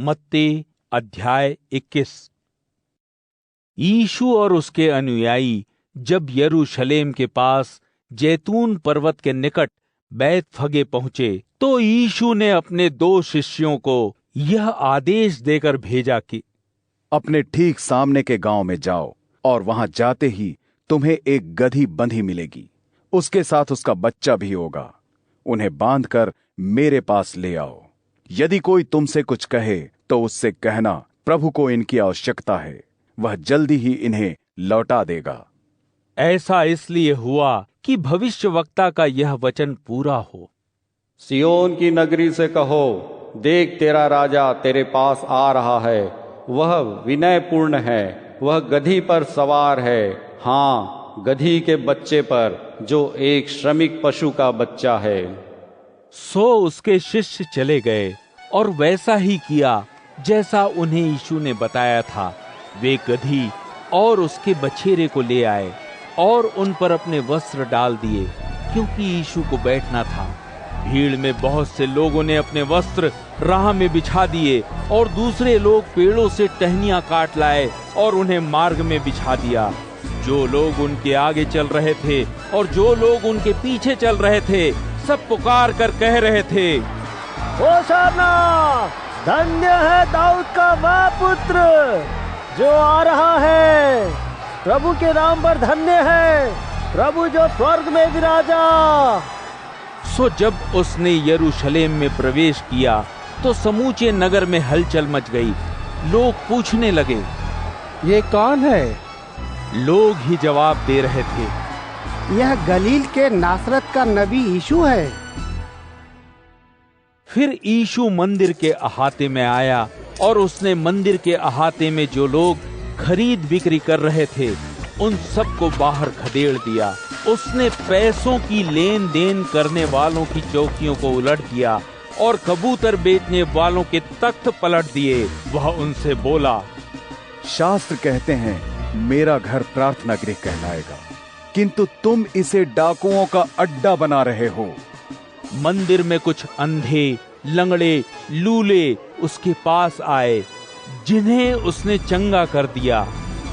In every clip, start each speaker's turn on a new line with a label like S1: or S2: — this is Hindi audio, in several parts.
S1: मत्ती अध्याय 21। यीशु और उसके अनुयायी जब यरूशलेम के पास जैतून पर्वत के निकट बैतफगे पहुंचे तो यीशु ने अपने 2 शिष्यों को यह आदेश देकर भेजा कि
S2: अपने ठीक सामने के गांव में जाओ और वहां जाते ही तुम्हें एक गदही बंधी मिलेगी, उसके साथ उसका बच्चा भी होगा। उन्हें बांधकर मेरे पास ले आओ। यदि कोई तुमसे कुछ कहे तो उससे कहना, प्रभु को इनकी आवश्यकता है, वह जल्दी ही इन्हें लौटा देगा।
S1: ऐसा इसलिए हुआ कि भविष्यवक्ता का यह वचन पूरा हो।
S3: सियोन की नगरी से कहो, देख तेरा राजा तेरे पास आ रहा है, वह विनयपूर्ण है, वह गधी पर सवार है, हाँ गधी के बच्चे पर, जो एक श्रमिक पशु का बच्चा है।
S1: सो उसके शिष्य चले गए और वैसा ही किया जैसा उन्हें यीशु ने बताया था। वे गधी और उसके बछेरे को ले आए और उन पर अपने वस्त्र डाल दिए, क्योंकि यीशु को बैठना था। भीड़ में बहुत से लोगों ने अपने वस्त्र राह में बिछा दिए और दूसरे लोग पेड़ों से टहनियां काट लाए और उन्हें मार्ग में बिछा दिया। जो लोग उनके आगे चल रहे थे और जो लोग उनके पीछे चल रहे थे, सब पुकार कर कह रहे थे,
S4: होशाना, धन्य है दाऊद का वह पुत्र जो आ रहा है, प्रभु के नाम पर धन्य है प्रभु जो स्वर्ग में विराजा।
S1: सो जब उसने यरूशलेम में प्रवेश किया तो समूचे नगर में हलचल मच गई। लोग पूछने लगे,
S4: ये कौन है?
S1: लोग ही जवाब दे रहे थे,
S4: यह गलील के नासरत का नबी यीशु है।
S1: फिर यीशु मंदिर के अहाते में आया और उसने मंदिर के अहाते में जो लोग खरीद बिक्री कर रहे थे उन सबको बाहर खदेड़ दिया। उसने पैसों की लेन देन करने वालों की चौकियों को उलट दिया और कबूतर बेचने वालों के तख्त पलट दिए। वह उनसे बोला,
S2: शास्त्र कहते हैं मेरा घर प्रार्थना गृह कहलाएगा, किंतु तुम इसे डाकुओं का अड्डा बना रहे हो।
S1: मंदिर में कुछ अंधे, लंगड़े, लूले उसके पास आए, जिन्हें उसने चंगा कर दिया।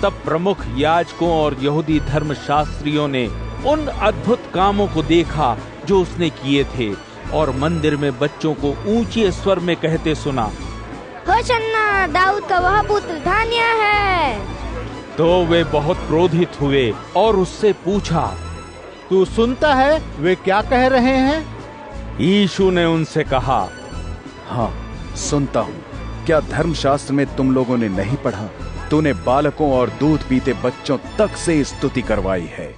S1: तब प्रमुख याजकों और यहूदी धर्मशास्त्रियों ने उन अद्भुत कामों को देखा जो उसने किए थे और मंदिर में बच्चों को ऊंचे स्वर में कहते सुना,
S5: होशन्ना, दाऊद का वह पुत्र धन्य है।
S1: तो वे बहुत क्रोधित हुए और उससे पूछा,
S4: तू सुनता है वे क्या कह रहे हैं?
S1: यीशु ने उनसे कहा,
S2: हाँ सुनता हूँ। क्या धर्मशास्त्र में तुम लोगों ने नहीं पढ़ा, तूने बालकों और दूध पीते बच्चों तक से स्तुति करवाई है।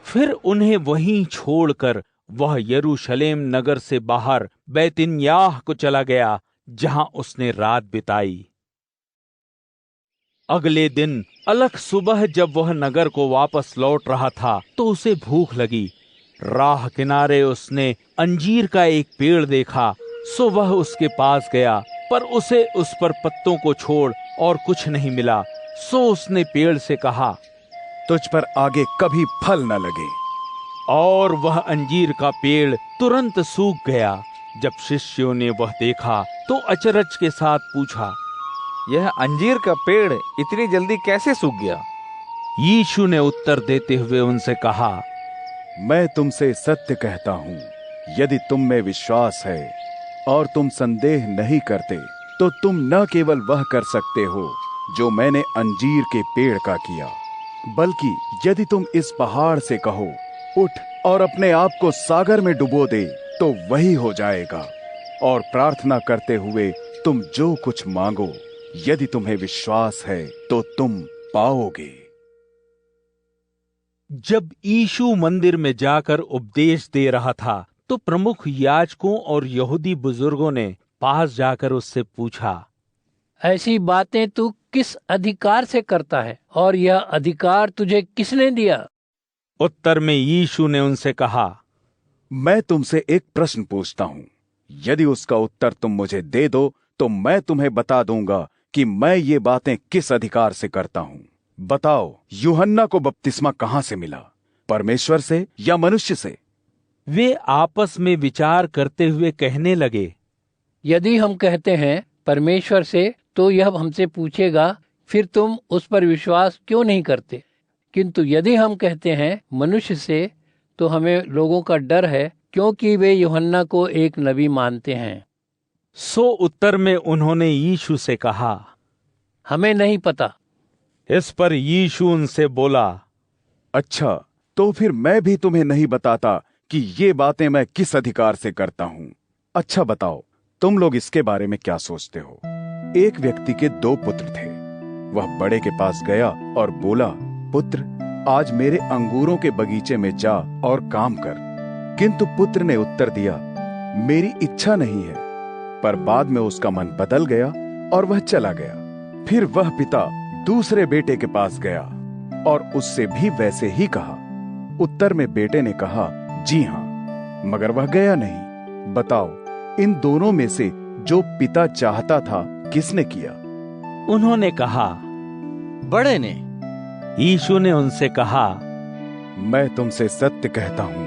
S1: फिर उन्हें वहीं छोड़कर वह यरूशलेम नगर से बाहर बैतनियाह को चला गया, जहां उसने रात बिताई। अगले दिन अलग सुबह जब वह नगर को वापस लौट रहा था तो उसे भूख लगी। राह किनारे उसने अंजीर का एक पेड़ देखा, सो वह उसके पास गया, पर उसे उस पर पत्तों को छोड़ और कुछ नहीं मिला। सो उसने पेड़ से कहा,
S2: तुझ पर आगे कभी फल न लगे।
S1: और वह अंजीर का पेड़ तुरंत सूख गया। जब शिष्यों ने वह देखा तो अचरज के साथ पूछा,
S6: यह अंजीर का पेड़ इतनी जल्दी कैसे सूख गया?
S1: यीशु ने उत्तर देते हुए उनसे कहा,
S2: मैं तुमसे सत्य कहता हूँ, यदि तुम में विश्वास है और तुम संदेह नहीं करते तो तुम न केवल वह कर सकते हो जो मैंने अंजीर के पेड़ का किया, बल्कि यदि तुम इस पहाड़ से कहो, उठ और अपने आप को सागर में डुबो दे, तो वही हो जाएगा। और प्रार्थना करते हुए तुम जो कुछ मांगो, यदि तुम्हें विश्वास है तो तुम पाओगे।
S1: जब यीशु मंदिर में जाकर उपदेश दे रहा था तो प्रमुख याजकों और यहूदी बुजुर्गों ने पास जाकर उससे पूछा,
S7: ऐसी बातें तू किस अधिकार से करता है और यह अधिकार तुझे किसने दिया?
S1: उत्तर में यीशु ने उनसे कहा,
S2: मैं तुमसे एक प्रश्न पूछता हूं, यदि उसका उत्तर तुम मुझे दे दो तो मैं तुम्हें बता दूंगा कि मैं ये बातें किस अधिकार से करता हूं। बताओ, यूहन्ना को बपतिस्मा कहां से मिला, परमेश्वर से या मनुष्य से?
S1: वे आपस में विचार करते हुए कहने लगे,
S7: यदि हम कहते हैं परमेश्वर से तो यह हमसे पूछेगा, फिर तुम उस पर विश्वास क्यों नहीं करते? किंतु यदि हम कहते हैं मनुष्य से, तो हमें लोगों का डर है, क्योंकि वे यूहन्ना को एक नबी मानते हैं।
S1: सो उत्तर में उन्होंने यीशु से कहा,
S7: हमें नहीं पता।
S1: इस पर यीशु उनसे बोला,
S2: अच्छा, तो फिर मैं भी तुम्हें नहीं बताता कि ये बातें मैं किस अधिकार से करता हूं। अच्छा बताओ, तुम लोग इसके बारे में क्या सोचते हो? एक व्यक्ति के 2 पुत्र थे। वह बड़े के पास गया और बोला, पुत्र, आज मेरे अंगूरों के बगीचे में जा और काम कर। किंतु पुत्र ने उत्तर दिया, मेरी इच्छा नहीं है। पर बाद में उसका मन बदल गया और वह चला गया। फिर वह पिता दूसरे बेटे के पास गया और उससे भी वैसे ही कहा। उत्तर में बेटे ने कहा, जी हां, मगर वह गया नहीं। बताओ, इन दोनों में से जो पिता चाहता था किसने किया?
S1: उन्होंने कहा,
S8: बड़े ने।
S1: यीशु ने उनसे कहा,
S2: मैं तुमसे सत्य कहता हूं,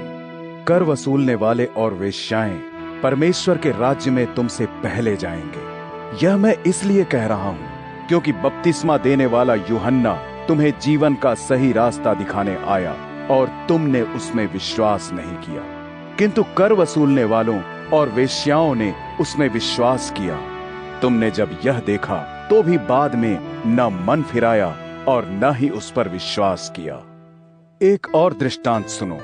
S2: कर वसूलने वाले और वेश्याएं परमेश्वर के राज्य में तुमसे पहले जाएंगे। यह मैं इसलिए कह रहा हूं क्योंकि बपतिस्मा देने वाला यूहन्ना तुम्हें जीवन का सही रास्ता दिखाने आया और तुमने उसमें विश्वास नहीं किया, किंतु कर वसूलने वालों और वेश्याओं ने उसमें विश्वास किया। तुमने जब यह देखा तो भी बाद में न मन फिराया और न ही उस पर विश्वास किया। एक और दृष्टांत सुनो।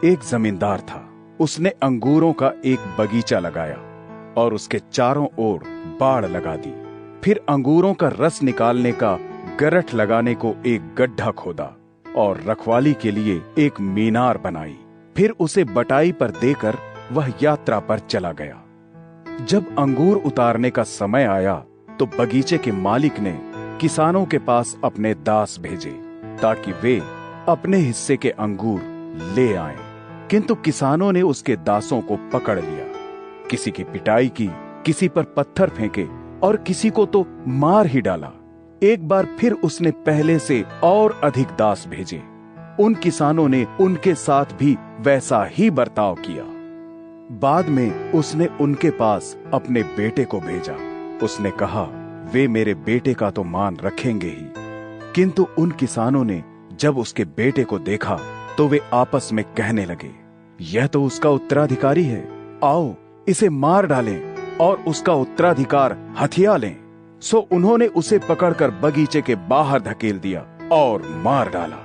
S2: एक जमींदार था, उसने अंगूरों का एक बगीचा लगाया और उसके चारों ओर बाड़ लगा दी। फिर अंगूरों का रस निकालने का गरठ लगाने को एक गड्ढा खोदा और रखवाली के लिए एक मीनार बनाई। फिर उसे बटाई पर देकर वह यात्रा पर चला गया। जब अंगूर उतारने का समय आया तो बगीचे के मालिक ने किसानों के पास अपने दास भेजे ताकि वे अपने हिस्से के अंगूर ले आएं। किंतु किसानों ने उसके दासों को पकड़ लिया, किसी की पिटाई की, किसी पर पत्थर फेंके और किसी को तो मार ही डाला। एक बार फिर उसने पहले से और अधिक दास भेजे। उन किसानों ने उनके साथ भी वैसा ही बर्ताव किया। बाद में उसने उनके पास अपने बेटे को भेजा। उसने कहा, वे मेरे बेटे का तो मान रखेंगे ही। किंतु उन किसानों ने जब उसके बेटे को देखा तो वे आपस में कहने लगे, यह तो उसका उत्तराधिकारी है, आओ इसे मार डालें और उसका उत्तराधिकार हथिया लें। सो उन्होंने उसे पकड़कर बगीचे के बाहर धकेल दिया और मार डाला।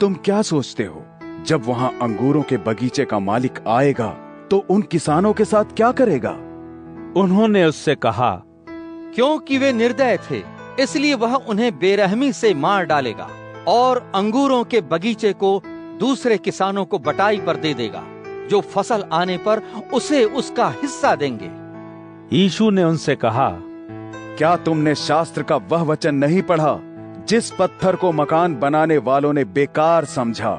S2: तुम क्या सोचते हो, जब वहां अंगूरों के बगीचे का मालिक आएगा तो उन किसानों के साथ क्या करेगा?
S1: उन्होंने उससे कहा,
S8: क्योंकि वे निर्दय थे, इसलिए वह उन्हें बेरहमी से मार डालेगा और अंगूरों के बगीचे को दूसरे किसानों को बटाई पर दे देगा, जो फसल आने पर उसे उसका हिस्सा देंगे।
S1: यीशु ने उनसे कहा,
S2: क्या तुमने शास्त्र का वह वचन नहीं पढ़ा, जिस पत्थर को मकान बनाने वालों ने बेकार समझा,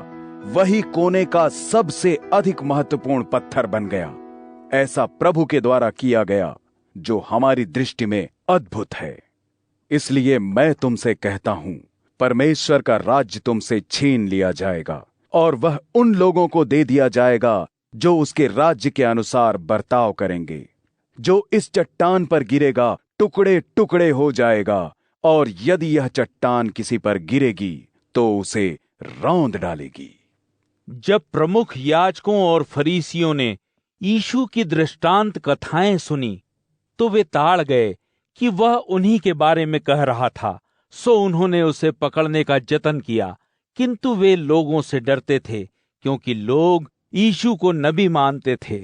S2: वही कोने का सबसे अधिक महत्वपूर्ण पत्थर बन गया। ऐसा प्रभु के द्वारा किया गया, जो हमारी दृष्टि में अद्भुत है। इसलिए मैं तुमसे कहता हूं, परमेश्वर का राज्य तुमसे छीन लिया जाएगा और वह उन लोगों को दे दिया जाएगा जो उसके राज्य के अनुसार बर्ताव करेंगे। जो इस चट्टान पर गिरेगा टुकड़े टुकड़े हो जाएगा, और यदि यह चट्टान किसी पर गिरेगी तो उसे रौंद डालेगी।
S1: जब प्रमुख याजकों और फरीसियों ने यीशु की दृष्टांत कथाएं सुनी तो वे ताड़ गए कि वह उन्हीं के बारे में कह रहा था। सो उन्होंने उसे पकड़ने का जतन किया, किंतु वे लोगों से डरते थे, क्योंकि लोग यीशु को नबी मानते थे।